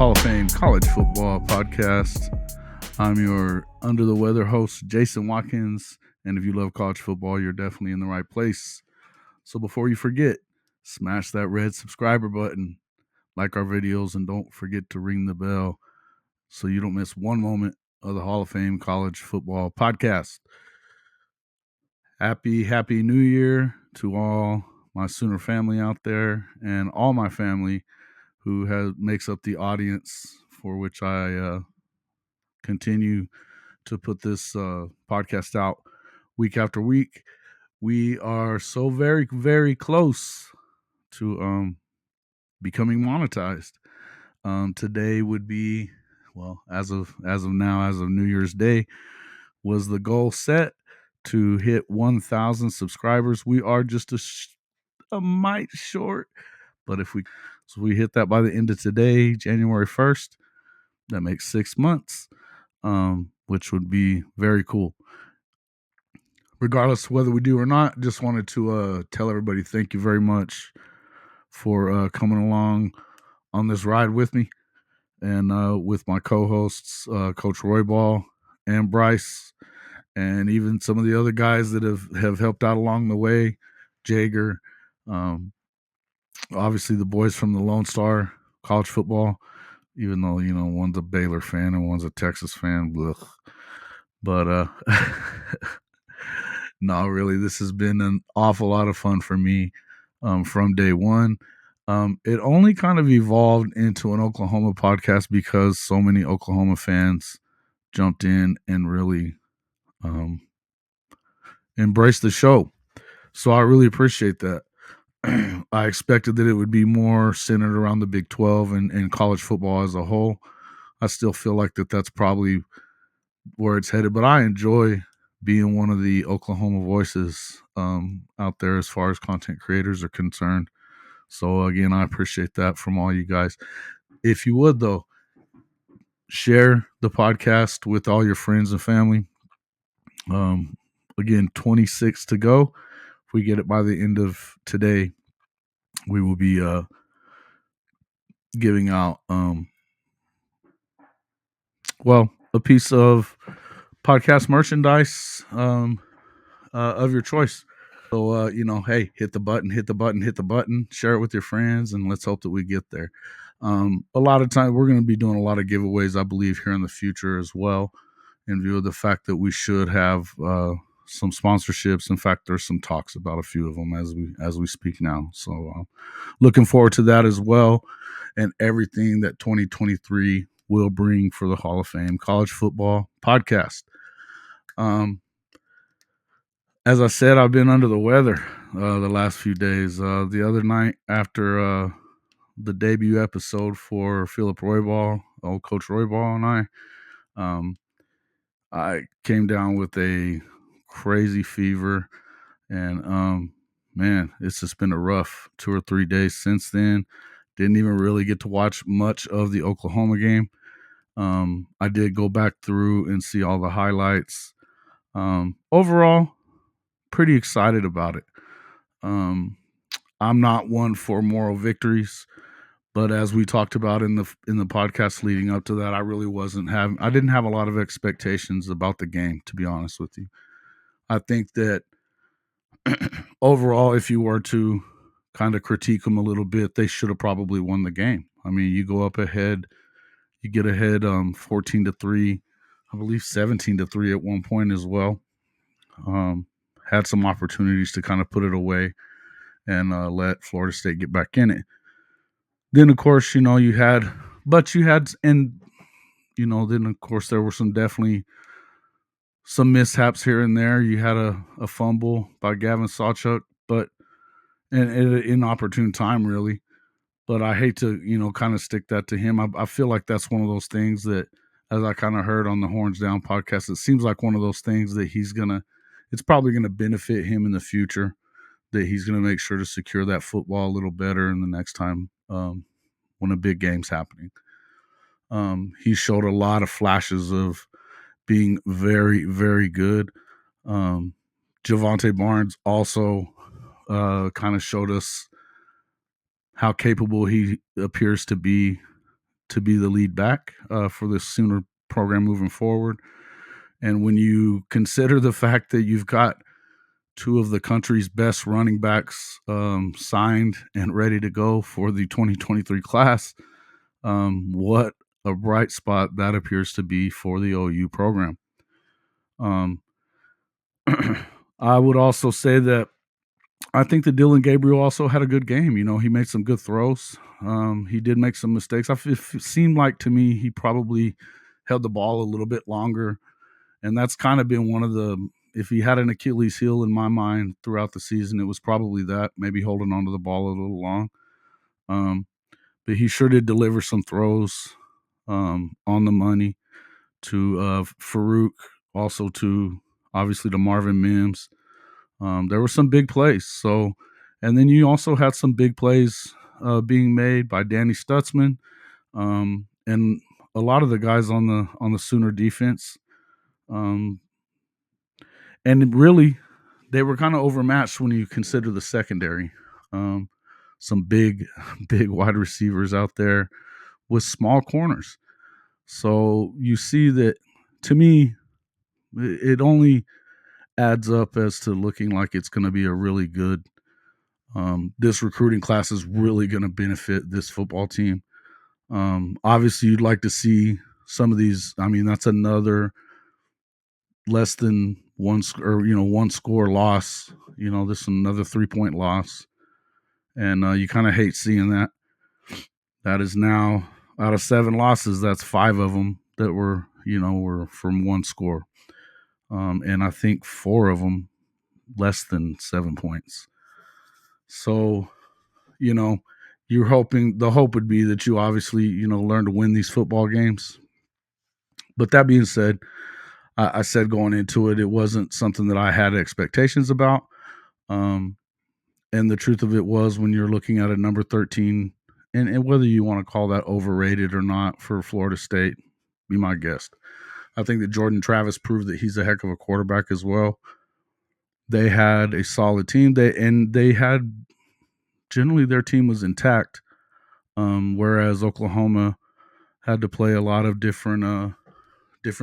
Hall of Fame College Football Podcast. I'm your under the weather host, Jason Watkins. And if you love college football, you're definitely in the right place. So before you forget, smash that red subscriber button, like our videos, and don't forget to ring the bell so you don't miss one moment of the Hall of Fame College Football Podcast. Happy New Year to all my Sooner family out there and all my family who makes up the audience for which I continue to put this podcast out week after week. We are so very, very close to becoming monetized. Today would be, well, as of now, as of New Year's Day, was the goal set to hit 1,000 subscribers. We are just a mite short, but if we hit that by the end of today, January 1st, that makes 6 months, which would be very cool. Regardless of whether we do or not, just wanted to tell everybody thank you very much for coming along on this ride with me and with my co-hosts, Coach Royball and Bryce, and even some of the other guys that have helped out along the way, Jager, obviously the boys from the Lone Star College Football, even though, one's a Baylor fan and one's a Texas fan. Blech. But no, really, this has been an awful lot of fun for me from day one. It only kind of evolved into an Oklahoma podcast because so many Oklahoma fans jumped in and really embraced the show. So I really appreciate that. I expected that it would be more centered around the Big 12 and college football as a whole. I still feel like that's probably where it's headed, but I enjoy being one of the Oklahoma voices out there as far as content creators are concerned. So again, I appreciate that from all you guys. If you would, though, share the podcast with all your friends and family. Again, 26 to go. If we get it by the end of today, we will be giving out a piece of podcast merchandise of your choice. So hey, hit the button, share it with your friends, and let's hope that we get there. A lot of times we're going to be doing a lot of giveaways, I believe, here in the future as well, in view of the fact that we should have some sponsorships. In fact, there's some talks about a few of them as we speak now. So looking forward to that as well, and everything that 2023 will bring for the Hall of Fame College Football Podcast. As I said, I've been under the weather the last few days. The other night after the debut episode for Philip Royball, old Coach Royball, and I came down with a crazy fever, and man, it's just been a rough 2 or 3 days since then. Didn't even really get to watch much of the Oklahoma game. I did go back through and see all the highlights. Overall, pretty excited about it. I'm not one for moral victories, but as we talked about in the podcast leading up to that, I didn't have a lot of expectations about the game, to be honest with you. I think that overall, if you were to kind of critique them a little bit, they should have probably won the game. I mean, you go up ahead, you get ahead 14-3, I believe 17-3 at one point as well. Had some opportunities to kind of put it away and let Florida State get back in it. Then, of course, then, of course, there were definitely some mishaps here and there. You had a fumble by Gavin Sawchuk, but and at an inopportune time, really. But I hate to, kind of stick that to him. I feel like that's one of those things that, as I kind of heard on the Horns Down podcast, it seems like one of those things that it's probably going to benefit him in the future, that he's going to make sure to secure that football a little better in the next time when a big game's happening. He showed a lot of flashes of being very, very good. Javonte Barnes also kind of showed us how capable he appears to be to be the lead back for the Sooner program moving forward. And when you consider the fact that you've got two of the country's best running backs signed and ready to go for the 2023 class, what a bright spot that appears to be for the OU program. I would also say that I think that Dylan Gabriel also had a good game. You know, he made some good throws. He did make some mistakes. It seemed like to me he probably held the ball a little bit longer. And that's kind of been one of the, if he had an Achilles heel in my mind throughout the season, it was probably that, maybe holding onto the ball a little long. But he sure did deliver some throws on the money to Farouk, also to obviously to Marvin Mims. There were some big plays. So, and then you also had some big plays being made by Danny Stutzman and a lot of the guys on the Sooner defense. And really, they were kind of overmatched when you consider the secondary. Some big wide receivers out there with small corners. So you see that, to me, it only adds up as to looking like it's going to be a really good. This recruiting class is really going to benefit this football team. Obviously, you'd like to see some of these. I mean, that's another less than one score loss. You know, this is another 3-point loss, and you kind of hate seeing that. That is now out of 7 losses. That's 5 of them that were from one score, and I think 4 of them less than 7 points. So, you're hoping, the hope would be that you obviously, learn to win these football games. But that being said, I said going into it, it wasn't something that I had expectations about. And the truth of it was, when you're looking at a number 13, and whether you want to call that overrated or not for Florida State, be my guest. I think that Jordan Travis proved that he's a heck of a quarterback as well. They had a solid team. They had, generally their team was intact, whereas Oklahoma had to play a lot of different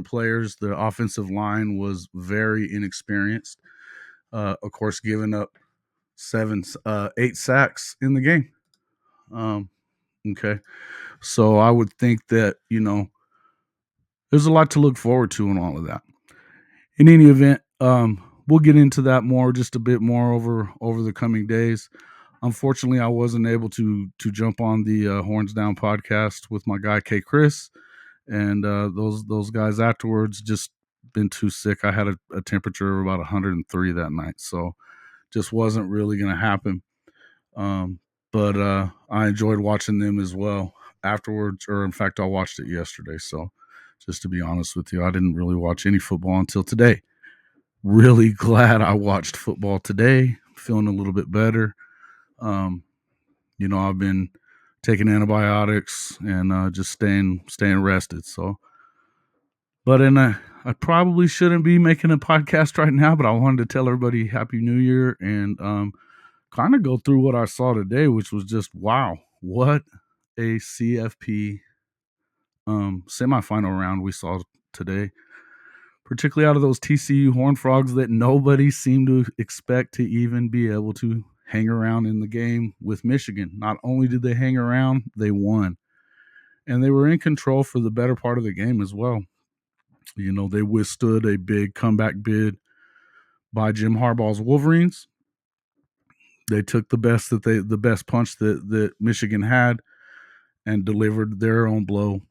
players. The offensive line was very inexperienced. Of course, giving up 8 sacks in the game. Okay, so I would think that there's a lot to look forward to in all of that. In any event, we'll get into that more, just a bit more over the coming days. Unfortunately, I wasn't able to jump on the Horns Down podcast with my guy K. Chris, and those guys afterwards just been too sick. I had a temperature of about 103 that night, so just wasn't really going to happen. But I enjoyed watching them as well afterwards, or in fact, I watched it yesterday. So just to be honest with you, I didn't really watch any football until today. Really glad I watched football today. Feeling a little bit better. I've been taking antibiotics and just staying rested. So, but I probably shouldn't be making a podcast right now, but I wanted to tell everybody Happy New Year and kind of go through what I saw today, which was just, wow, what a CFP semifinal round we saw today, particularly out of those TCU Horned Frogs that nobody seemed to expect to even be able to hang around in the game with Michigan. Not only did they hang around, they won. And they were in control for the better part of the game as well. They withstood a big comeback bid by Jim Harbaugh's Wolverines. They took the best punch that Michigan had and delivered their own blow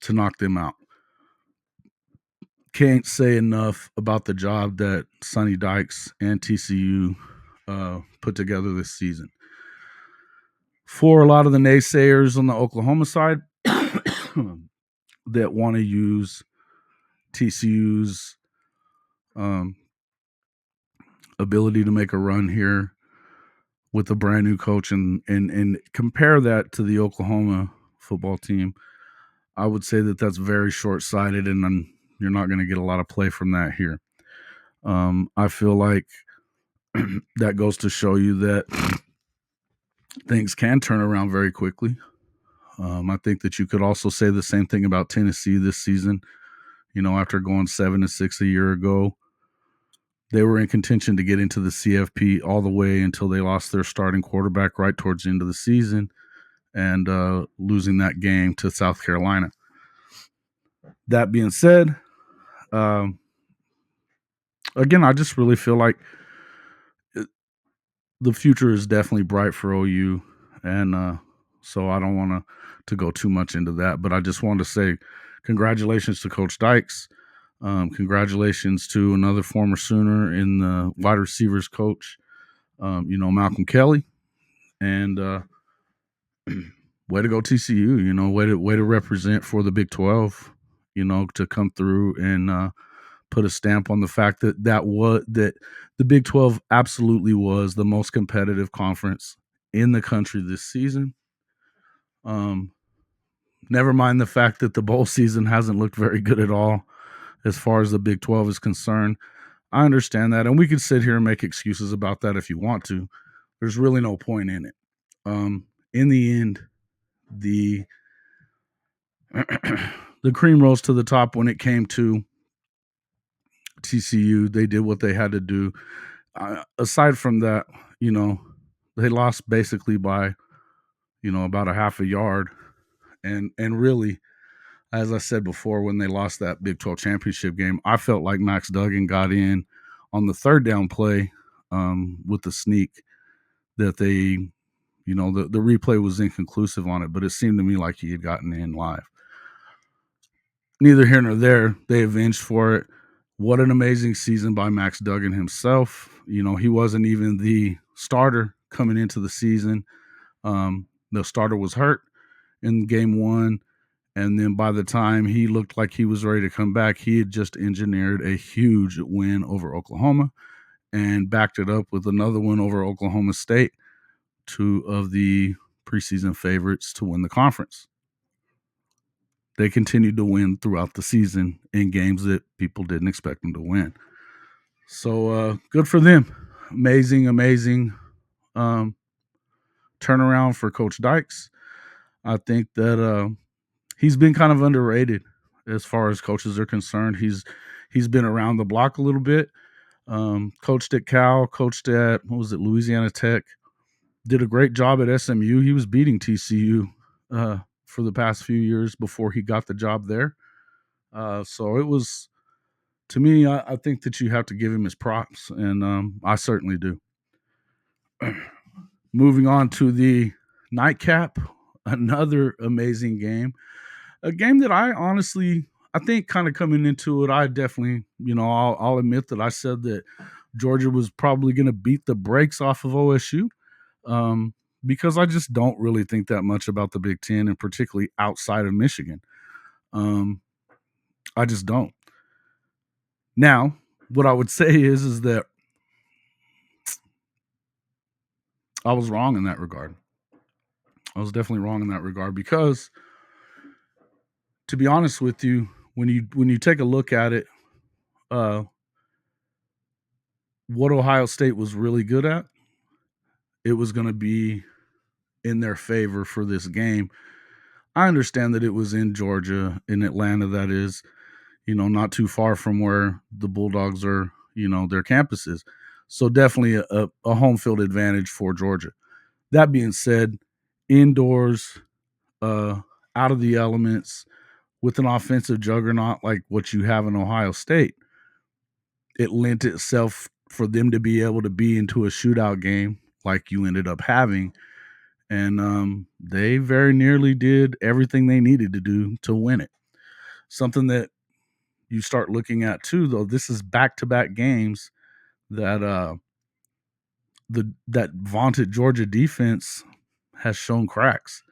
to knock them out. Can't say enough about the job that Sonny, Dykes, and TCU put together this season. For a lot of the naysayers on the Oklahoma side that want to use TCU's ability to make a run here with a brand new coach and compare that to the Oklahoma football team, I would say that that's very short-sighted, and you're not going to get a lot of play from that here. I feel like that goes to show you that things can turn around very quickly. I think that you could also say the same thing about Tennessee this season. After going 7-6 a year ago, they were in contention to get into the CFP all the way until they lost their starting quarterback right towards the end of the season and losing that game to South Carolina. That being said, again, I just really feel like the future is definitely bright for OU, and so I don't want to go too much into that, but I just wanted to say congratulations to Coach Dykes. Congratulations to another former Sooner in the wide receivers coach, Malcolm Kelly, and way to go TCU. Way to represent for the Big 12. To come through and put a stamp on the fact that the Big 12 absolutely was the most competitive conference in the country this season. Never mind the fact that the bowl season hasn't looked very good at all as far as the Big 12 is concerned. I understand that, and we could sit here and make excuses about that if you want to. There's really no point in it. In the end, the the cream rose to the top when it came to TCU. They did what they had to do. Aside from that, they lost basically by, about a half a yard. And really, as I said before, when they lost that Big 12 championship game, I felt like Max Duggan got in on the third down play with the sneak that they, the replay was inconclusive on it, but it seemed to me like he had gotten in live. Neither here nor there, they avenged for it. What an amazing season by Max Duggan himself. He wasn't even the starter coming into the season. The starter was hurt in game one. And then by the time he looked like he was ready to come back, he had just engineered a huge win over Oklahoma and backed it up with another win over Oklahoma State, two of the preseason favorites to win the conference. They continued to win throughout the season in games that people didn't expect them to win. So good for them. Amazing turnaround for Coach Dykes. I think that he's been kind of underrated as far as coaches are concerned. He's been around the block a little bit. Coached at Cal, coached at Louisiana Tech. Did a great job at SMU. He was beating TCU for the past few years before he got the job there. So it was, to me, I think that you have to give him his props, and I certainly do. Moving on to the nightcap, another amazing game. A game that I think kind of coming into it, I definitely, I'll admit that I said that Georgia was probably going to beat the brakes off of OSU because I just don't really think that much about the Big Ten, and particularly outside of Michigan. I just don't. Now, what I would say is that I was wrong in that regard. I was definitely wrong in that regard because, to be honest with you, when you take a look at it, what Ohio State was really good at, it was going to be in their favor for this game. I understand that it was in Georgia, in Atlanta, that is, not too far from where the Bulldogs are, their campus is. So definitely a home field advantage for Georgia. That being said, indoors, out of the elements, with an offensive juggernaut like what you have in Ohio State, it lent itself for them to be able to be into a shootout game like you ended up having. And they very nearly did everything they needed to do to win it. Something that you start looking at too, though, this is back-to-back games that that vaunted Georgia defense has shown cracks.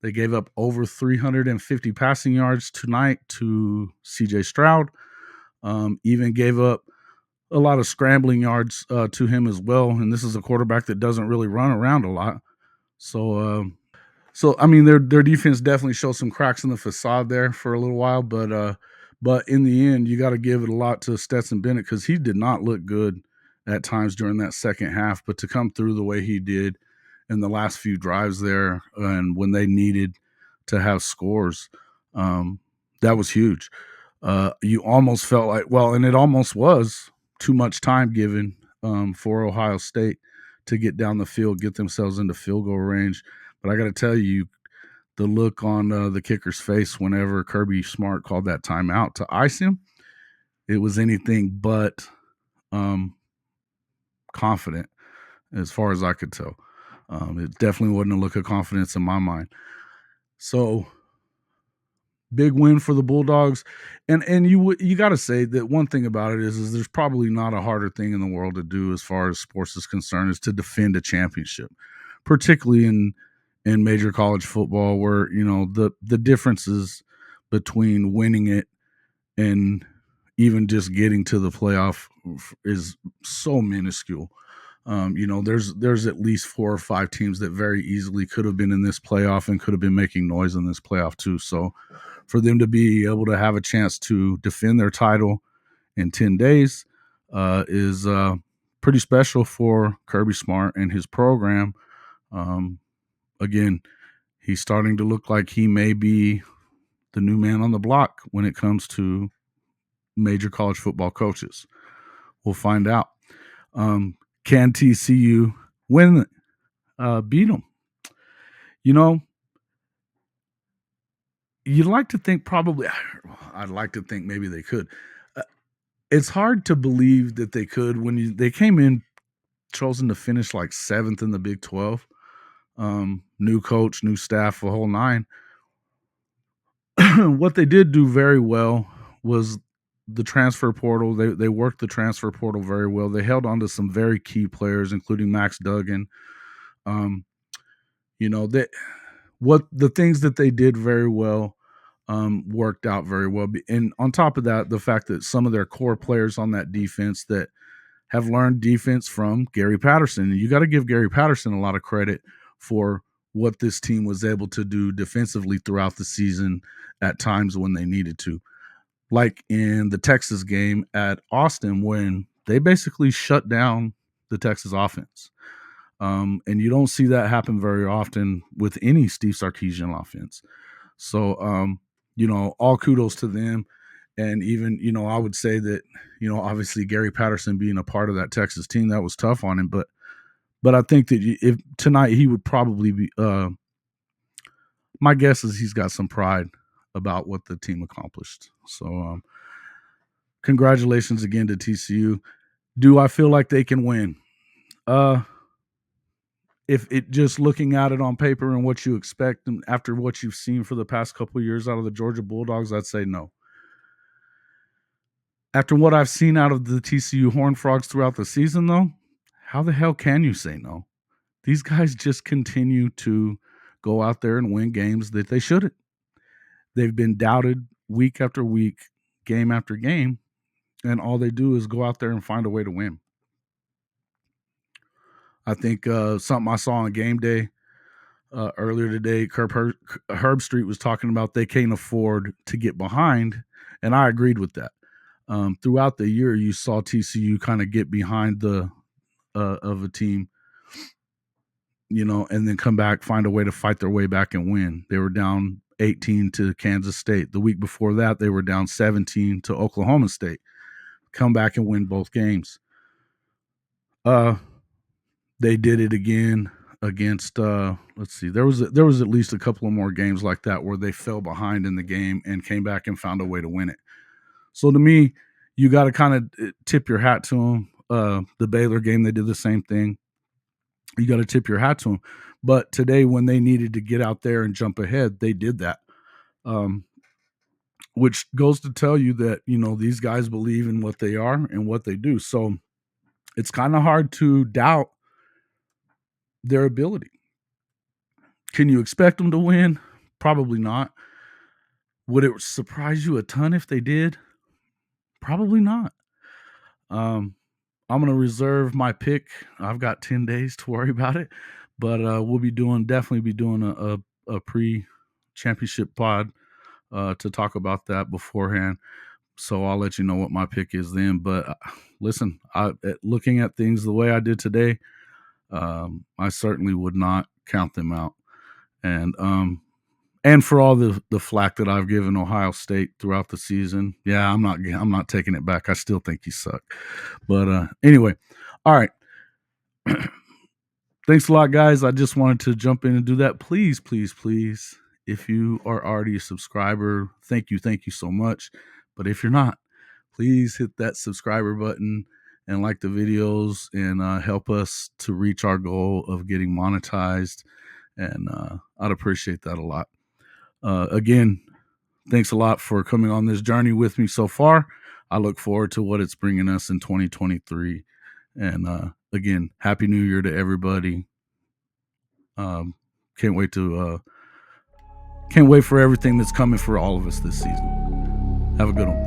They gave up over 350 passing yards tonight to C.J. Stroud. Even gave up a lot of scrambling yards to him as well. And this is a quarterback that doesn't really run around a lot. So I mean, their defense definitely showed some cracks in the facade there for a little while. But in the end, you got to give it a lot to Stetson Bennett because he did not look good at times during that second half. But to come through the way he did in the last few drives there, and when they needed to have scores. That was huge. You almost felt like, and it almost was too much time given for Ohio State to get down the field, get themselves into field goal range. But I got to tell you, the look on the kicker's face whenever Kirby Smart called that timeout to ice him, it was anything but confident as far as I could tell. It definitely wasn't a look of confidence in my mind. So big win for the Bulldogs. And you got to say that one thing about it is there's probably not a harder thing in the world to do as far as sports is concerned is to defend a championship, particularly in major college football where, the differences between winning it and even just getting to the playoff is so minuscule. There's at least 4 or 5 teams that very easily could have been in this playoff and could have been making noise in this playoff too. So for them to be able to have a chance to defend their title in 10 days is pretty special for Kirby Smart and his program. Again, he's starting to look like he may be the new man on the block when it comes to major college football coaches. We'll find out. Can TCU win? Beat them? You'd like to think probably. I'd like to think maybe they could. It's hard to believe that they could when they came in chosen to finish like 7th in the Big 12. New coach, new staff, a whole 9. What they did do very well was the transfer portal. They worked the transfer portal very well. They held on to some very key players, including Max Duggan. The things that they did very well worked out very well. And on top of that, the fact that some of their core players on that defense that have learned defense from Gary Patterson. And you got to give Gary Patterson a lot of credit for what this team was able to do defensively throughout the season at times when they needed to. Like in the Texas game at Austin when they basically shut down the Texas offense. And you don't see that happen very often with any Steve Sarkisian offense. So, all kudos to them. And even, I would say that, obviously Gary Patterson being a part of that Texas team, that was tough on him. But I think that if tonight he would probably be, my guess is he's got some pride about what the team accomplished. So congratulations again to TCU. Do I feel like they can win? If it just looking at it on paper and what you expect and after what you've seen for the past couple of years out of the Georgia Bulldogs, I'd say no. After what I've seen out of the TCU Horned Frogs throughout the season, though, how the hell can you say no? These guys just continue to go out there and win games that they shouldn't. They've been doubted week after week, game after game, and all they do is go out there and find a way to win. I think something I saw on game day earlier today, Herb Street was talking about they can't afford to get behind, and I agreed with that. Throughout the year, you saw TCU kind of get behind the of a team, and then come back, find a way to fight their way back and win. They were down 18 to Kansas State. The week before that, they were down 17 to Oklahoma State. Come back and win both games. They did it again against let's see, there was at least a couple of more games like that where they fell behind in the game and came back and found a way to win it. So to me, you got to kind of tip your hat to them. The Baylor game, they did the same thing. You got to tip your hat to them. But today, when they needed to get out there and jump ahead, they did that. Which goes to tell you that, these guys believe in what they are and what they do. So it's kind of hard to doubt their ability. Can you expect them to win? Probably not. Would it surprise you a ton if they did? Probably not. I'm going to reserve my pick. I've got 10 days to worry about it, but we'll definitely be doing a pre-championship pod to talk about that beforehand. So I'll let you know what my pick is then. But listen, looking at things the way I did today, I certainly would not count them out. And and for all the flack that I've given Ohio State throughout the season. Yeah, I'm not taking it back. I still think he sucked. But anyway, all right. Thanks a lot, guys. I just wanted to jump in and do that. Please, please, please, if you are already a subscriber, thank you so much. But if you're not, please hit that subscriber button and like the videos and help us to reach our goal of getting monetized. And I'd appreciate that a lot. Again, thanks a lot for coming on this journey with me so far. I look forward to what it's bringing us in 2023. And again, Happy New Year to everybody. Can't wait for everything that's coming for all of us this season. Have a good one.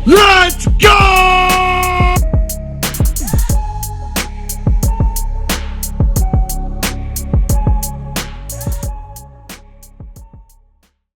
Let's go!